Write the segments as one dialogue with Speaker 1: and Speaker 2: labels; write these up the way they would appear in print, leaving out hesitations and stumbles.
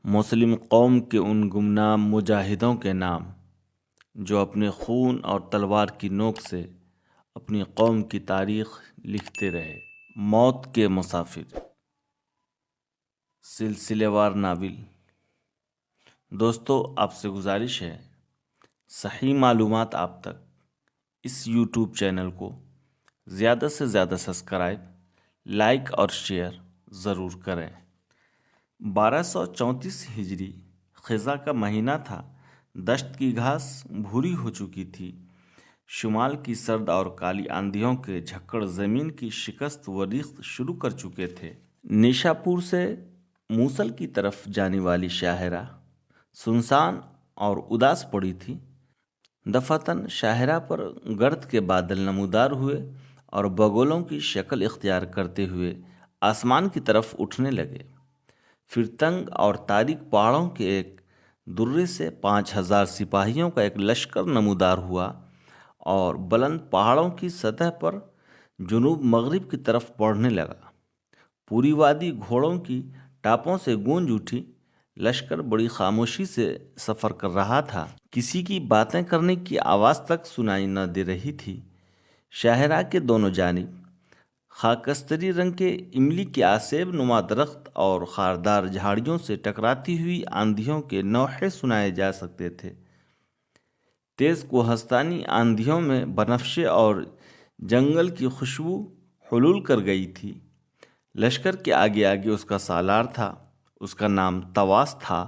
Speaker 1: مسلم قوم کے ان گمنام مجاہدوں کے نام جو اپنے خون اور تلوار کی نوک سے اپنی قوم کی تاریخ لکھتے رہے۔ موت کے مسافر سلسلے وار ناول۔ دوستو، آپ سے گزارش ہے صحیح معلومات آپ تک اس یوٹیوب چینل کو زیادہ سے زیادہ سبسکرائب، لائک اور شیئر ضرور کریں۔ 1234 ہجری خزاں کا مہینہ تھا۔ دشت کی گھاس بھوری ہو چکی تھی۔ شمال کی سرد اور کالی آندھیوں کے جھکڑ زمین کی شکست و ریخت شروع کر چکے تھے۔ نیشاپور سے موصل کی طرف جانے والی شاہراہ سنسان اور اداس پڑی تھی۔ دفعتاً شاہراہ پر گرد کے بادل نمودار ہوئے اور بگولوں کی شکل اختیار کرتے ہوئے آسمان کی طرف اٹھنے لگے۔ پھر تنگ اور تاریک پہاڑوں کے ایک درے سے 5000 سپاہیوں کا ایک لشکر نمودار ہوا اور بلند پہاڑوں کی سطح پر جنوب مغرب کی طرف بڑھنے لگا۔ پوری وادی گھوڑوں کی ٹاپوں سے گونج اٹھی۔ لشکر بڑی خاموشی سے سفر کر رہا تھا۔ کسی کی باتیں کرنے کی آواز تک سنائی نہ دے رہی تھی۔ شاہراہ کے دونوں جانب خاکستری رنگ کے املی کے آسیب نما درخت اور خاردار جھاڑیوں سے ٹکراتی ہوئی آندھیوں کے نوحے سنائے جا سکتے تھے۔ تیز کوہستانی آندھیوں میں بنفشے اور جنگل کی خوشبو حلول کر گئی تھی۔ لشکر کے آگے آگے اس کا سالار تھا۔ اس کا نام طواس تھا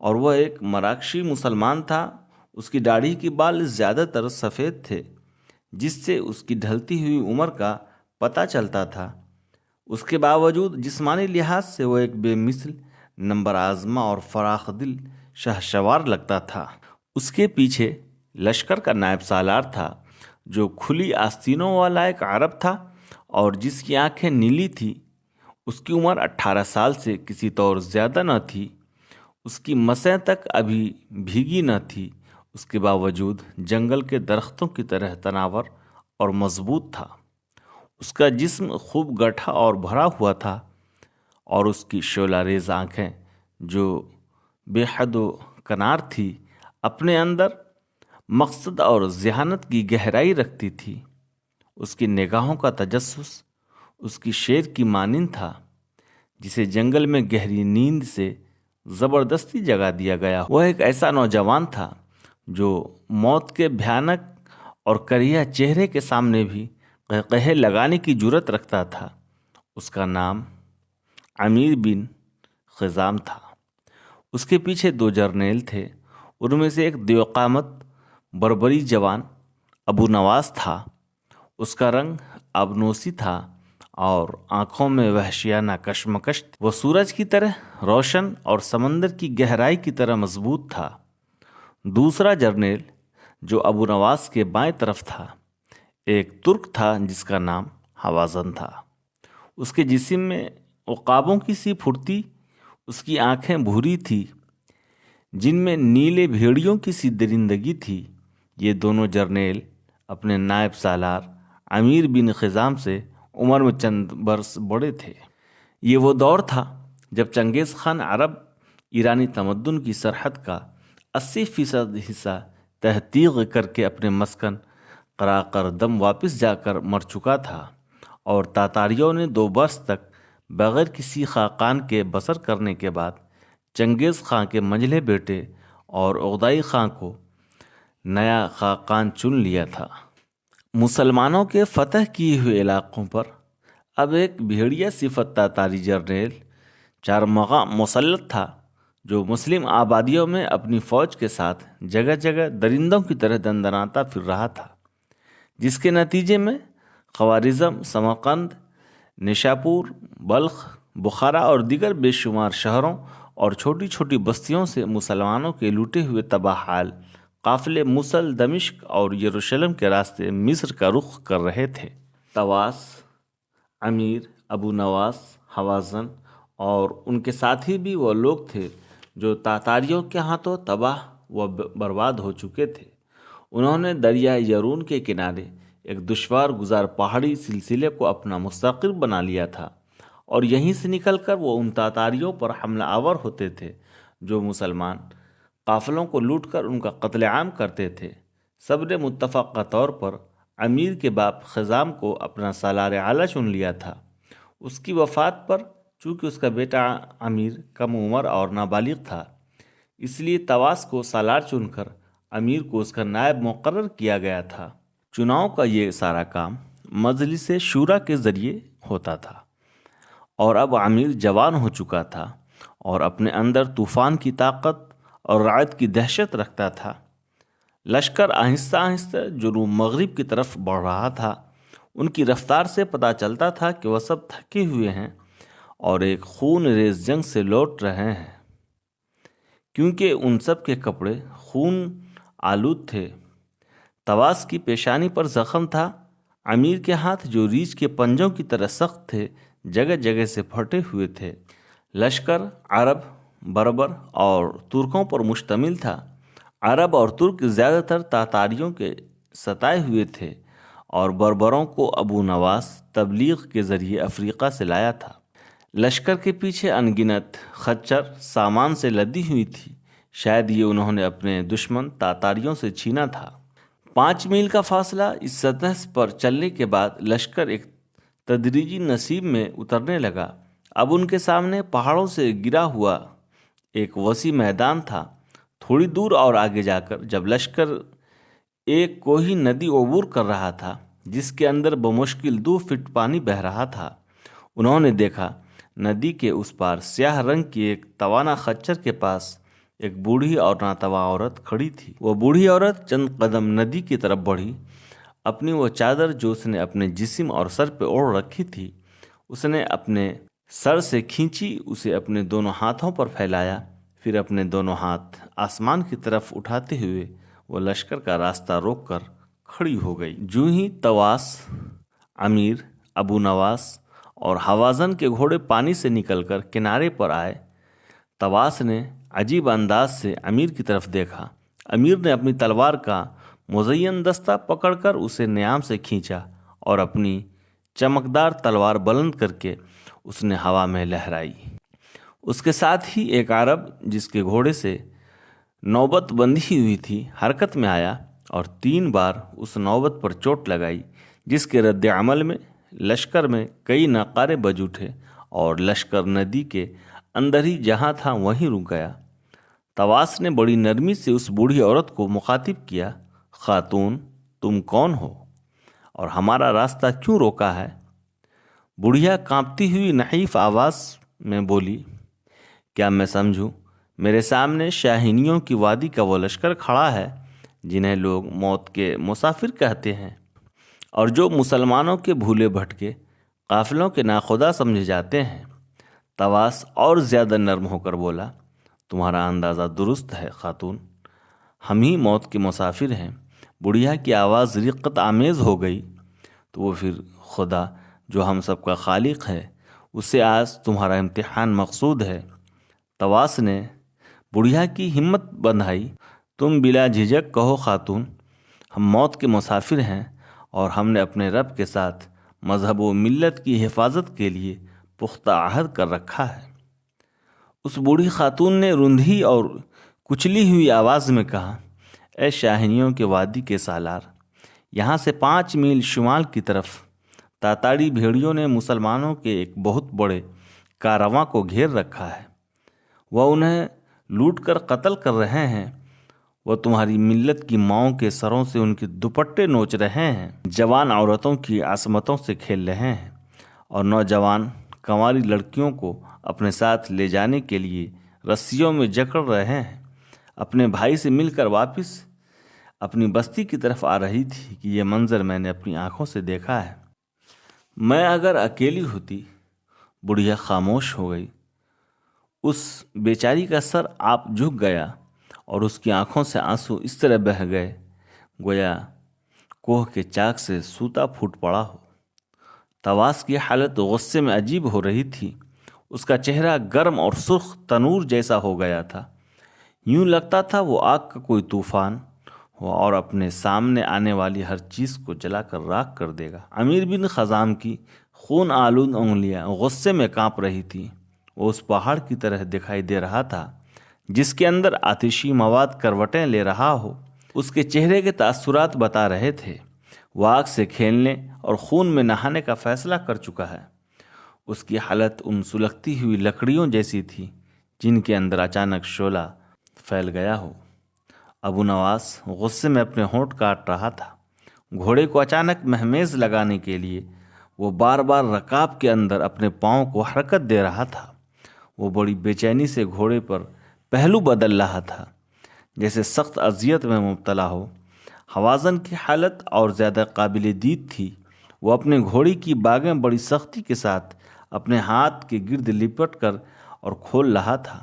Speaker 1: اور وہ ایک مراکشی مسلمان تھا۔ اس کی داڑھی کے بال زیادہ تر سفید تھے، جس سے اس کی ڈھلتی ہوئی عمر کا پتہ چلتا تھا۔ اس کے باوجود جسمانی لحاظ سے وہ ایک بے مثل نمبر آزما اور فراخ دل شہسوار لگتا تھا۔ اس کے پیچھے لشکر کا نائب سالار تھا، جو کھلی آستینوں والا ایک عرب تھا اور جس کی آنکھیں نیلی تھی۔ اس کی عمر 18 سال سے کسی طور زیادہ نہ تھی۔ اس کی مسیں تک ابھی بھیگی نہ تھی۔ اس کے باوجود جنگل کے درختوں کی طرح تناور اور مضبوط تھا۔ اس کا جسم خوب گٹھا اور بھرا ہوا تھا اور اس کی شعلہ ریز آنکھیں، جو بے حد و کنار تھی، اپنے اندر مقصد اور ذہانت کی گہرائی رکھتی تھی۔ اس کی نگاہوں کا تجسس اس کی شیر کی مانند تھا، جسے جنگل میں گہری نیند سے زبردستی جگا دیا گیا۔ وہ ایک ایسا نوجوان تھا جو موت کے بھیانک اور کریہ چہرے کے سامنے بھی قہقہے لگانے کی جرأت رکھتا تھا۔ اس کا نام امیر بن خزام تھا۔ اس کے پیچھے 2 جرنیل تھے۔ ان میں سے ایک دیوقامت بربری جوان ابو نواس تھا۔ اس کا رنگ ابنوسی تھا اور آنکھوں میں وحشیانہ کشمکش تھی۔ وہ سورج کی طرح روشن اور سمندر کی گہرائی کی طرح مضبوط تھا۔ دوسرا جرنیل جو ابو نواس کے بائیں طرف تھا، ایک ترک تھا جس کا نام حوازن تھا۔ اس کے جسم میں عقابوں کی سی پھرتی، اس کی آنکھیں بھوری تھی جن میں نیلے بھیڑیوں کی سی درندگی تھی۔ یہ دونوں جرنیل اپنے نائب سالار امیر بن خزام سے عمر میں چند برس بڑے تھے۔ یہ وہ دور تھا جب چنگیز خان عرب ایرانی تمدن کی سرحد کا 80% حصہ تحقیق کر کے اپنے مسکن قراقردم واپس جا کر مر چکا تھا، اور تاتاریوں نے 2 برس تک بغیر کسی خاقان کے بسر کرنے کے بعد چنگیز خان کے منجلے بیٹے اور اغدائی خان کو نیا خاقان چن لیا تھا۔ مسلمانوں کے فتح کیے ہوئے علاقوں پر اب ایک بھیڑیا صفت تاتاری جرنیل چارمغاں مسلط تھا، جو مسلم آبادیوں میں اپنی فوج کے ساتھ جگہ جگہ درندوں کی طرح دندناتا پھر رہا تھا، جس کے نتیجے میں خوارزم، سمرقند، نیشاپور، بلخ، بخارا اور دیگر بے شمار شہروں اور چھوٹی چھوٹی بستیوں سے مسلمانوں کے لوٹے ہوئے تباہ حال قافلے موصل، دمشق اور یروشلم کے راستے مصر کا رخ کر رہے تھے۔ طواس، امیر، ابو نواس، حوازن اور ان کے ساتھی بھی وہ لوگ تھے جو تاتاریوں کے ہاتھوں تباہ و برباد ہو چکے تھے۔ انہوں نے دریا یرون کے کنارے ایک دشوار گزار پہاڑی سلسلے کو اپنا مستقر بنا لیا تھا اور یہیں سے نکل کر وہ ان تاتاریوں پر حملہ آور ہوتے تھے جو مسلمان قافلوں کو لوٹ کر ان کا قتل عام کرتے تھے۔ سب نے متفقہ طور پر امیر کے باپ خزام کو اپنا سالار اعلیٰ چن لیا تھا۔ اس کی وفات پر چونکہ اس کا بیٹا امیر کم عمر اور نابالغ تھا، اس لیے طواس کو سالار چن کر امیر کو اس کا نائب مقرر کیا گیا تھا۔ چناؤ کا یہ سارا کام مجلس شورا کے ذریعے ہوتا تھا، اور اب امیر جوان ہو چکا تھا اور اپنے اندر طوفان کی طاقت اور رعد کی دہشت رکھتا تھا۔ لشکر آہستہ آہستہ جنوب مغرب کی طرف بڑھ رہا تھا۔ ان کی رفتار سے پتہ چلتا تھا کہ وہ سب تھکے ہوئے ہیں اور ایک خون ریز جنگ سے لوٹ رہے ہیں، کیونکہ ان سب کے کپڑے خون آلود تھے۔ طواس کی پیشانی پر زخم تھا۔ امیر کے ہاتھ جو ریچھ کے پنجوں کی طرح سخت تھے جگہ جگہ سے پھٹے ہوئے تھے۔ لشکر عرب، بربر اور ترکوں پر مشتمل تھا۔ عرب اور ترک زیادہ تر تاتاریوں کے ستائے ہوئے تھے اور بربروں کو ابو نواس تبلیغ کے ذریعے افریقہ سے لایا تھا۔ لشکر کے پیچھے انگنت خچر سامان سے لدی ہوئی تھی، شاید یہ انہوں نے اپنے دشمن تاتاریوں سے چھینا تھا۔ 5 میل کا فاصلہ اس سطح پر چلنے کے بعد لشکر ایک تدریجی نصیب میں اترنے لگا۔ اب ان کے سامنے پہاڑوں سے گرا ہوا ایک وسیع میدان تھا۔ تھوڑی دور اور آگے جا کر جب لشکر ایک کوہی ندی عبور کر رہا تھا جس کے اندر بمشکل 2 فٹ پانی بہہ رہا تھا، انہوں نے دیکھا ندی کے اس پار سیاہ رنگ کی ایک توانا خچر کے پاس ایک بوڑھی اور ناتواں عورت کھڑی تھی۔ وہ بوڑھی عورت چند قدم ندی کی طرف بڑھی۔ اپنی وہ چادر جو اس نے اپنے جسم اور سر پہ اوڑھ رکھی تھی، اس نے اپنے سر سے کھینچی، اسے اپنے دونوں ہاتھوں پر پھیلایا، پھر اپنے دونوں ہاتھ آسمان کی طرف اٹھاتے ہوئے وہ لشکر کا راستہ روک کر کھڑی ہو گئی۔ جو ہی طواس، امیر، ابو نواس اور حوازن کے گھوڑے پانی سے نکل کر کنارے پر آئے، طواس نے عجیب انداز سے امیر کی طرف دیکھا۔ امیر نے اپنی تلوار کا مزین دستہ پکڑ کر اسے نیام سے کھینچا اور اپنی چمکدار تلوار بلند کر کے اس نے ہوا میں لہرائی۔ اس کے ساتھ ہی ایک عرب جس کے گھوڑے سے نوبت بندھی ہوئی تھی حرکت میں آیا اور 3 بار اس نوبت پر چوٹ لگائی، جس کے رد عمل میں لشکر میں کئی نعرے بج اٹھے اور لشکر ندی کے اندر ہی جہاں تھا وہیں رک گیا۔ طواس نے بڑی نرمی سے اس بوڑھی عورت کو مخاطب کیا، خاتون، تم کون ہو اور ہمارا راستہ کیوں روکا ہے؟ بڑھیا کانپتی ہوئی نحیف آواز میں بولی، کیا میں سمجھوں؟ میرے سامنے شاہینیوں کی وادی کا وہ لشکر کھڑا ہے جنہیں لوگ موت کے مسافر کہتے ہیں اور جو مسلمانوں کے بھولے بھٹکے قافلوں کے ناخدا سمجھے جاتے ہیں۔ طواس اور زیادہ نرم ہو کر بولا، تمہارا اندازہ درست ہے خاتون، ہم ہی موت کے مسافر ہیں۔ بڑھیا کی آواز رقت آمیز ہو گئی، تو وہ پھر خدا جو ہم سب کا خالق ہے، اس سے آج تمہارا امتحان مقصود ہے۔ طواس نے بڑھیا کی ہمت بندھائی، تم بلا جھجک کہو خاتون، ہم موت کے مسافر ہیں اور ہم نے اپنے رب کے ساتھ مذہب و ملت کی حفاظت کے لیے پختہ عہد کر رکھا ہے۔ اس بوڑھی خاتون نے رندھی اور کچلی ہوئی آواز میں کہا، اے شاہینیوں کے وادی کے سالار، یہاں سے 5 میل شمال کی طرف تاتاڑی بھیڑیوں نے مسلمانوں کے ایک بہت بڑے کارواں کو گھیر رکھا ہے۔ وہ انہیں لوٹ کر قتل کر رہے ہیں۔ وہ تمہاری ملت کی ماؤں کے سروں سے ان کے دوپٹے نوچ رہے ہیں، جوان عورتوں کی عصمتوں سے کھیل رہے ہیں اور نوجوان کنواری لڑکیوں کو اپنے ساتھ لے جانے کے لیے رسیوں میں جکڑ رہے ہیں۔ اپنے بھائی سے مل کر واپس اپنی بستی کی طرف آ رہی تھی کہ یہ منظر میں نے اپنی آنکھوں سے دیکھا ہے۔ میں اگر اکیلی ہوتی۔ بڑھیا خاموش ہو گئی۔ اس بیچاری کا سر آپ جھک گیا اور اس کی آنکھوں سے آنسو اس طرح بہہ گئے گویا کوہ کے چاک سے سوتا پھوٹ پڑا ہو۔ طواس کی حالت غصے میں عجیب ہو رہی تھی۔ اس کا چہرہ گرم اور سرخ تنور جیسا ہو گیا تھا، یوں لگتا تھا وہ آگ کا کوئی طوفان ہو اور اپنے سامنے آنے والی ہر چیز کو جلا کر راکھ کر دے گا۔ امیر بن خزام کی خون آلود انگلیاں غصے میں کانپ رہی تھیں۔ وہ اس پہاڑ کی طرح دکھائی دے رہا تھا جس کے اندر آتشی مواد کروٹیں لے رہا ہو۔ اس کے چہرے کے تاثرات بتا رہے تھے وہ آگ سے کھیلنے اور خون میں نہانے کا فیصلہ کر چکا ہے۔ اس کی حالت ان سلگتی ہوئی لکڑیوں جیسی تھی جن کے اندر اچانک شعلہ پھیل گیا ہو۔ ابو نواس غصے میں اپنے ہونٹ کاٹ رہا تھا۔ گھوڑے کو اچانک مہمیز لگانے کے لیے وہ بار بار رکاب کے اندر اپنے پاؤں کو حرکت دے رہا تھا۔ وہ بڑی بے چینی سے گھوڑے پر پہلو بدل رہا تھا جیسے سخت اذیت میں مبتلا ہو۔ حوازن کی حالت اور زیادہ قابل دید تھی۔ وہ اپنے گھوڑے کی باگیں بڑی سختی کے ساتھ اپنے ہاتھ کے گرد لپٹ کر اور کھول رہا تھا۔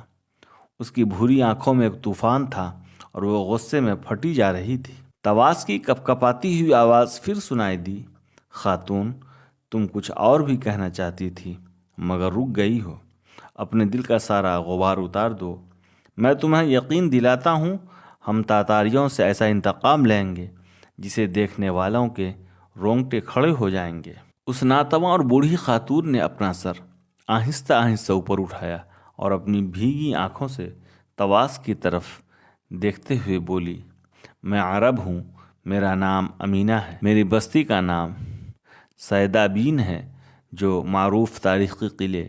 Speaker 1: اس کی بھوری آنکھوں میں ایک طوفان تھا اور وہ غصے میں پھٹی جا رہی تھی۔ طواس کی کپکپاتی ہوئی آواز پھر سنائی دی، خاتون تم کچھ اور بھی کہنا چاہتی تھی مگر رک گئی ہو۔ اپنے دل کا سارا غبار اتار دو۔ میں تمہیں یقین دلاتا ہوں ہم تاتاریوں سے ایسا انتقام لیں گے جسے دیکھنے والوں کے رونگٹے کھڑے ہو جائیں گے۔ اس ناتواں اور بوڑھی خاتون نے اپنا سر آہستہ آہستہ اوپر اٹھایا اور اپنی بھیگی آنکھوں سے طواس کی طرف دیکھتے ہوئے بولی، میں عرب ہوں، میرا نام امینہ ہے، میری بستی کا نام سیدابین ہے جو معروف تاریخی قلعے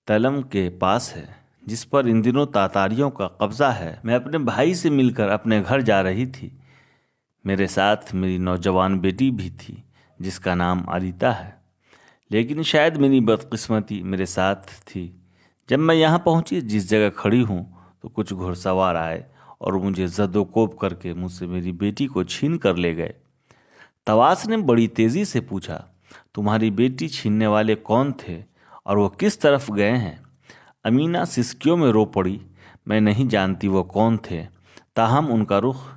Speaker 1: تلم کے پاس ہے جس پر ان دنوں تاتاریوں کا قبضہ ہے۔ میں اپنے بھائی سے مل کر اپنے گھر جا رہی تھی۔ میرے ساتھ میری نوجوان بیٹی بھی تھی جس کا نام اریتا ہے، لیکن شاید میری بدقسمتی میرے ساتھ تھی۔ جب میں یہاں پہنچی جس جگہ کھڑی ہوں تو کچھ گھڑ سوار آئے اور مجھے زد و کوب کر کے مجھ سے میری بیٹی کو چھین کر لے گئے۔ طواس نے بڑی تیزی سے پوچھا، تمہاری بیٹی چھیننے والے کون تھے اور وہ کس طرف گئے ہیں؟ امینہ سسکیوں میں رو پڑی، میں نہیں جانتی وہ کون تھے، تاہم ان کا رخ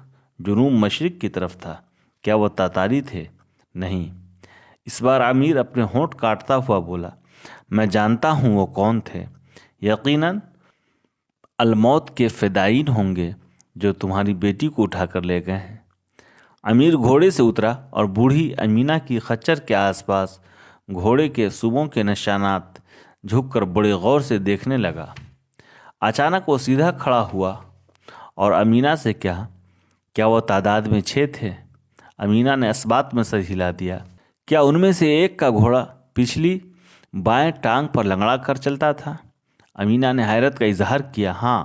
Speaker 1: جنوب مشرق کی طرف تھا۔ کیا وہ تاتاری تھے؟ نہیں۔ اس بار امیر اپنے ہونٹ کاٹتا ہوا بولا، میں جانتا ہوں وہ کون تھے، یقیناً الموت کے فدائین ہوں گے جو تمہاری بیٹی کو اٹھا کر لے گئے ہیں۔ امیر گھوڑے سے اترا اور بوڑھی امینہ کی خچر کے آس پاس گھوڑے کے سوبوں کے نشانات جھک کر بڑے غور سے دیکھنے لگا۔ اچانک وہ سیدھا کھڑا ہوا اور امینہ سے کہا، کیا وہ تعداد میں 6 تھے؟ امینہ نے اسبات میں سر ہلا دیا۔ کیا ان میں سے ایک کا گھوڑا پچھلی بائیں ٹانگ پر لنگڑا کر چلتا تھا؟ امینہ نے حیرت کا اظہار کیا، ہاں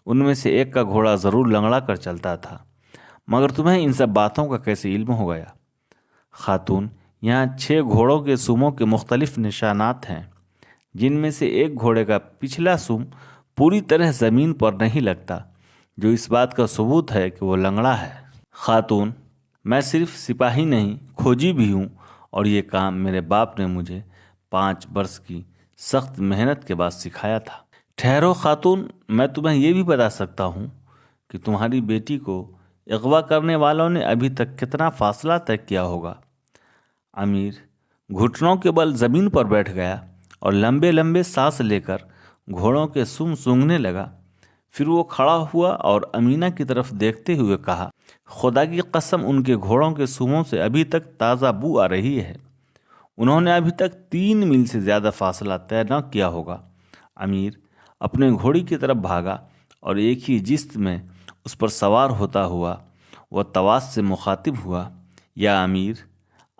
Speaker 1: ان میں سے ایک کا گھوڑا ضرور لنگڑا کر چلتا تھا، مگر تمہیں ان سب باتوں کا کیسے علم ہو گیا؟ خاتون، یہاں 6 گھوڑوں کے سوموں کے مختلف نشانات ہیں جن میں سے ایک گھوڑے کا پچھلا سوم پوری طرح زمین پر نہیں لگتا، جو اس بات کا ثبوت ہے کہ وہ لنگڑا ہے۔ خاتون، میں صرف سپاہی نہیں کھوجی بھی ہوں اور یہ کام میرے باپ نے مجھے 5 برس کی سخت محنت کے بعد سکھایا تھا۔ ٹھہرو خاتون، میں تمہیں یہ بھی بتا سکتا ہوں کہ تمہاری بیٹی کو اغوا کرنے والوں نے ابھی تک کتنا فاصلہ طے کیا ہوگا۔ امیر گھٹنوں کے بل زمین پر بیٹھ گیا اور لمبے لمبے سانس لے کر گھوڑوں کے سم سونگھنے لگا۔ پھر وہ کھڑا ہوا اور امینہ کی طرف دیکھتے ہوئے کہا، خدا کی قسم ان کے گھوڑوں کے سوموں سے ابھی تک تازہ بو آ رہی ہے۔ انہوں نے ابھی تک 3 میل سے زیادہ فاصلہ طے نہ کیا ہوگا۔ امیر اپنے گھوڑی کی طرف بھاگا اور ایک ہی جست میں اس پر سوار ہوتا ہوا وہ طواس سے مخاطب ہوا، یا امیر،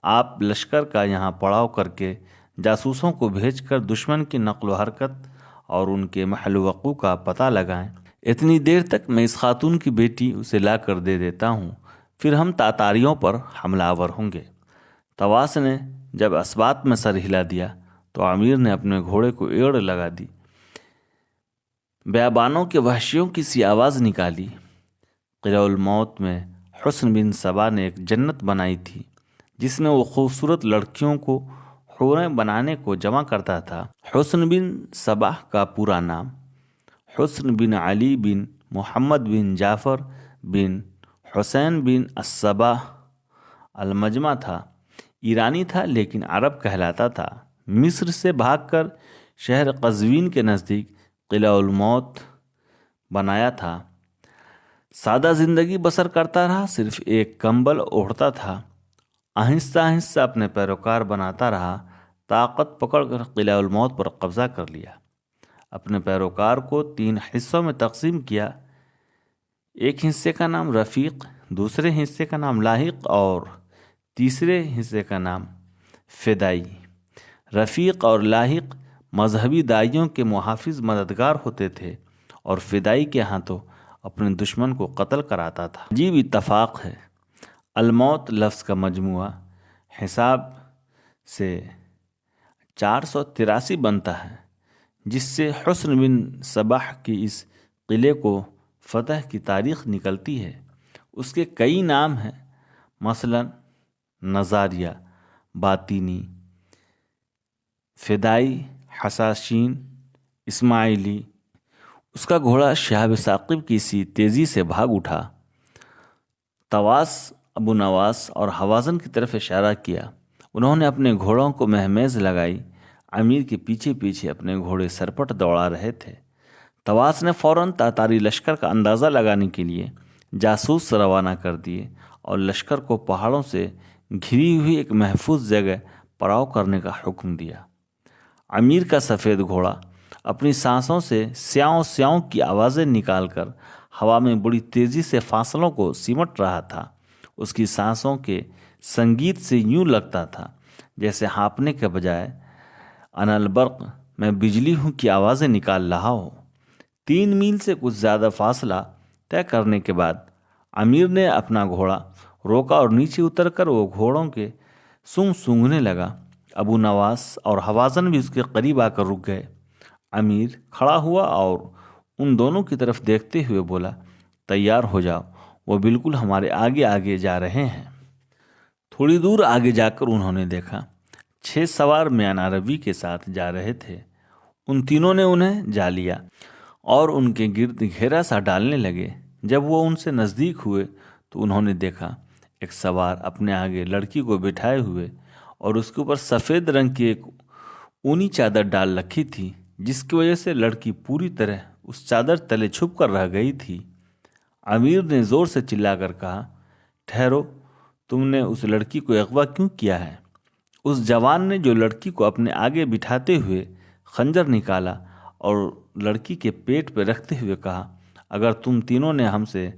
Speaker 1: آپ لشکر کا یہاں پڑاؤ کر کے جاسوسوں کو بھیج کر دشمن کی نقل و حرکت اور ان کے محل وقوع کا پتہ لگائیں۔ اتنی دیر تک میں اس خاتون کی بیٹی اسے لا کر دے دیتا ہوں، پھر ہم تاتاریوں پر حملہ آور ہوں گے۔ طواس نے جب اسبات میں سر ہلا دیا تو امیر نے اپنے گھوڑے کو ایڑ لگا دی، بیابانوں کے وحشیوں کی سی آواز نکالی۔ قلعہ الموت میں حسن بن صبا نے ایک جنت بنائی تھی جس میں وہ خوبصورت لڑکیوں کو حوریں بنانے کو جمع کرتا تھا۔ حسن بن صبا کا پورا نام حسن بن علی بن محمد بن جعفر بن حسین بن الصباح المجمع تھا۔ ایرانی تھا لیکن عرب کہلاتا تھا۔ مصر سے بھاگ کر شہر قزوین کے نزدیک قلعہ الموت بنایا تھا۔ سادہ زندگی بسر کرتا رہا، صرف ایک کمبل اوڑھتا تھا۔ آہستہ آہستہ اپنے پیروکار بناتا رہا طاقت پکڑ کر قلعہ الموت پر قبضہ کر لیا۔ اپنے پیروکار کو 3 حصوں میں تقسیم کیا، ایک حصے کا نام رفیق، دوسرے حصے کا نام لاحق اور تیسرے حصے کا نام فدائی۔ رفیق اور لاحق مذہبی داعیوں کے محافظ مددگار ہوتے تھے اور فدائی کے ہاتھوں اپنے دشمن کو قتل کراتا تھا۔ عجیب اتفاق ہے، الموت لفظ کا مجموعہ حساب سے 483 بنتا ہے، جس سے حسن بن صباح کی اس قلعے کو فتح کی تاریخ نکلتی ہے۔ اس کے کئی نام ہیں، مثلا نظاریہ، باطینی، فدائی، حساشین، اسماعیلی۔ اس کا گھوڑا شہاب ثاقب کی سی تیزی سے بھاگ اٹھا۔ طواس، ابو نواس اور حوازن کی طرف اشارہ کیا۔ انہوں نے اپنے گھوڑوں کو مہمیز لگائی۔ امیر کے پیچھے پیچھے اپنے گھوڑے سرپٹ دوڑا رہے تھے۔ طواس نے فوراً تاتاری لشکر کا اندازہ لگانے کے لیے جاسوس روانہ کر دیے اور لشکر کو پہاڑوں سے گھری ہوئی ایک محفوظ جگہ پڑاؤ کرنے کا حکم دیا۔ امیر کا سفید گھوڑا اپنی سانسوں سے سیاؤں سیاؤں کی آوازیں نکال کر ہوا میں بڑی تیزی سے فاصلوں کو سمٹ رہا تھا۔ اس کی سانسوں کے سنگیت سے یوں لگتا تھا جیسے ہانپنے کے بجائے انا البرق میں بجلی ہوں کی آوازیں نکال رہا ہو۔ 3 میل سے کچھ زیادہ فاصلہ طے کرنے کے بعد امیر نے اپنا گھوڑا روکا اور نیچے اتر کر وہ گھوڑوں کے سونگ سونگنے لگا۔ ابو نواس اور حوازن بھی اس کے قریب آ کر رک گئے۔ امیر کھڑا ہوا اور ان دونوں کی طرف دیکھتے ہوئے بولا، تیار ہو جاؤ، وہ بالکل ہمارے آگے آگے جا رہے ہیں۔ تھوڑی دور آگے جا کر انہوں نے دیکھا 6 سوار میان عربی کے ساتھ جا رہے تھے۔ ان تینوں نے انہیں جا لیا اور ان کے گرد گھیرا سا ڈالنے لگے۔ جب وہ ان سے نزدیک ہوئے تو انہوں نے دیکھا ایک سوار اپنے آگے لڑکی کو بٹھائے ہوئے اور اس کے اوپر سفید رنگ کی ایک اونی چادر ڈال رکھی تھی، جس کی وجہ سے لڑکی پوری طرح اس چادر تلے چھپ کر رہ گئی تھی۔ امیر نے زور سے چلا کر کہا، ٹھہرو، تم نے اس لڑکی کو اغوا کیوں کیا ہے؟ اس جوان نے جو لڑکی کو اپنے آگے بٹھاتے ہوئے خنجر نکالا اور لڑکی کے پیٹ پہ رکھتے ہوئے کہا، اگر تم تینوں نے ہم سے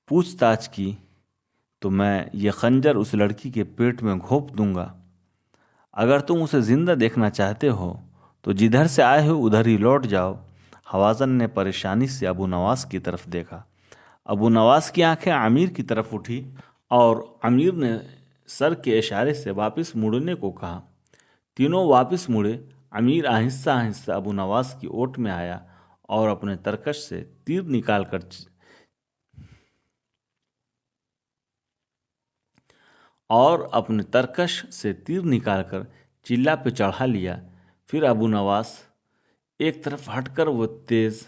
Speaker 1: پوچھ تاچھ کی تو میں یہ خنجر اس لڑکی کے پیٹ میں گھونپ دوں گا۔ اگر تم اسے زندہ دیکھنا چاہتے ہو تو جدھر سے آئے ہو ادھر ہی لوٹ جاؤ۔ حوازن نے پریشانی سے ابو نواس کی طرف دیکھا۔ ابو نواس کی آنکھیں امیر کی طرف اٹھی اور امیر نے سر کے اشارے سے واپس مڑنے کو کہا۔ تینوں واپس مڑے۔ امیر آہستہ آہستہ ابو نواس کی اوٹ میں آیا اور اپنے ترکش سے تیر نکال کر چلا پہ چڑھا لیا۔ پھر ابو نواس ایک طرف ہٹ کر وہ تیز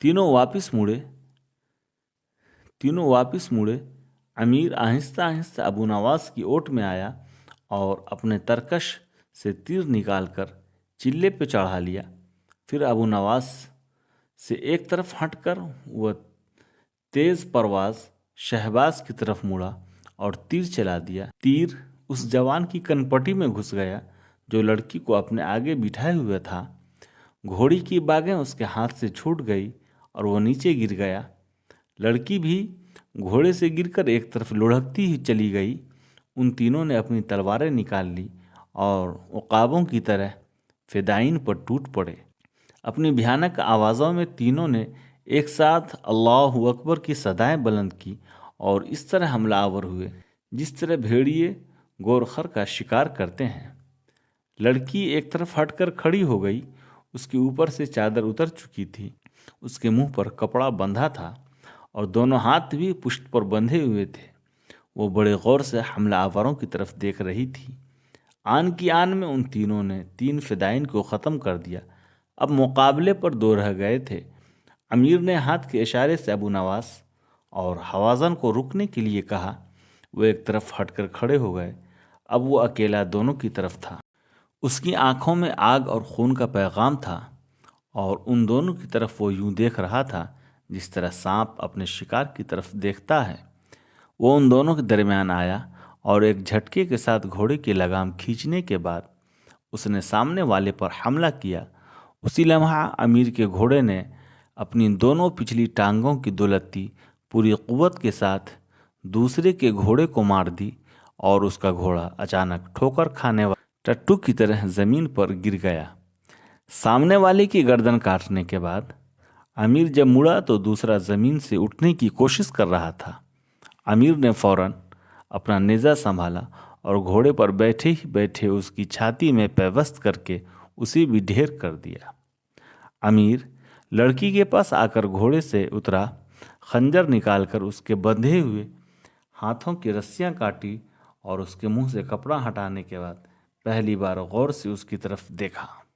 Speaker 1: تینوں واپس مڑے۔ امیر آہستہ آہستہ ابو نواس کی اوٹ میں آیا اور اپنے ترکش سے تیر نکال کر چلے پہ چڑھا لیا۔ پھر ابو نواس سے ایک طرف ہٹ کر وہ تیز پرواز شہباز کی طرف مڑا اور تیر چلا دیا۔ تیر اس جوان کی کنپٹی میں گھس گیا جو لڑکی کو اپنے آگے بٹھائے ہوئے تھا۔ گھوڑی کی باگیں اس کے ہاتھ سے چھوٹ گئی اور وہ نیچے گر گیا۔ لڑکی بھی گھوڑے سے گر کر ایک طرف لڑھکتی ہی چلی گئی۔ ان تینوں نے اپنی تلواریں نکال لی اور عقابوں کی طرح فدائین پر ٹوٹ پڑے۔ اپنی بھیانک آوازوں میں تینوں نے ایک ساتھ اللہ اکبر کی صدائیں بلند کی اور اس طرح حملہ آور ہوئے جس طرح بھیڑیے گورخر کا شکار کرتے ہیں۔ لڑکی ایک طرف ہٹ کر کھڑی ہو گئی۔ اس کے اوپر سے چادر اتر چکی تھی۔ اس کے منہ پر کپڑا بندھا تھا اور دونوں ہاتھ بھی پشت پر بندھے ہوئے تھے۔ وہ بڑے غور سے حملہ آوروں کی طرف دیکھ رہی تھی۔ آن کی آن میں ان تینوں نے 3 فدائین کو ختم کر دیا۔ اب مقابلے پر 2 رہ گئے تھے۔ امیر نے ہاتھ کے اشارے سے ابو نواس اور حوازن کو رکنے کے لیے کہا۔ وہ ایک طرف ہٹ کر کھڑے ہو گئے۔ اب وہ اکیلا دونوں کی طرف تھا۔ اس کی آنکھوں میں آگ اور خون کا پیغام تھا، اور ان دونوں کی طرف وہ یوں دیکھ رہا تھا جس طرح سانپ اپنے شکار کی طرف دیکھتا ہے۔ وہ ان دونوں کے درمیان آیا اور ایک جھٹکے کے ساتھ گھوڑے کی لگام کھینچنے کے بعد اس نے سامنے والے پر حملہ کیا۔ اسی لمحہ امیر کے گھوڑے نے اپنی دونوں پچھلی ٹانگوں کی دو لتی پوری قوت کے ساتھ دوسرے کے گھوڑے کو مار دی، اور اس کا گھوڑا اچانک ٹھوکر کھانے والے ٹٹو کی طرح زمین پر گر گیا۔ سامنے والے کی گردن کاٹنے کے بعد امیر جب مڑا تو دوسرا زمین سے اٹھنے کی کوشش کر رہا تھا۔ امیر نے فوراً اپنا نیزہ سنبھالا اور گھوڑے پر بیٹھے ہی بیٹھے اس کی چھاتی میں پیوست کر کے اسے بھی ڈھیر کر دیا۔ امیر لڑکی کے پاس آ کر گھوڑے سے اترا، خنجر نکال کر اس کے بندھے ہوئے ہاتھوں کی رسیاں کاٹی اور اس کے منہ سے کپڑا ہٹانے کے بعد پہلی بار غور سے اس کی طرف دیکھا۔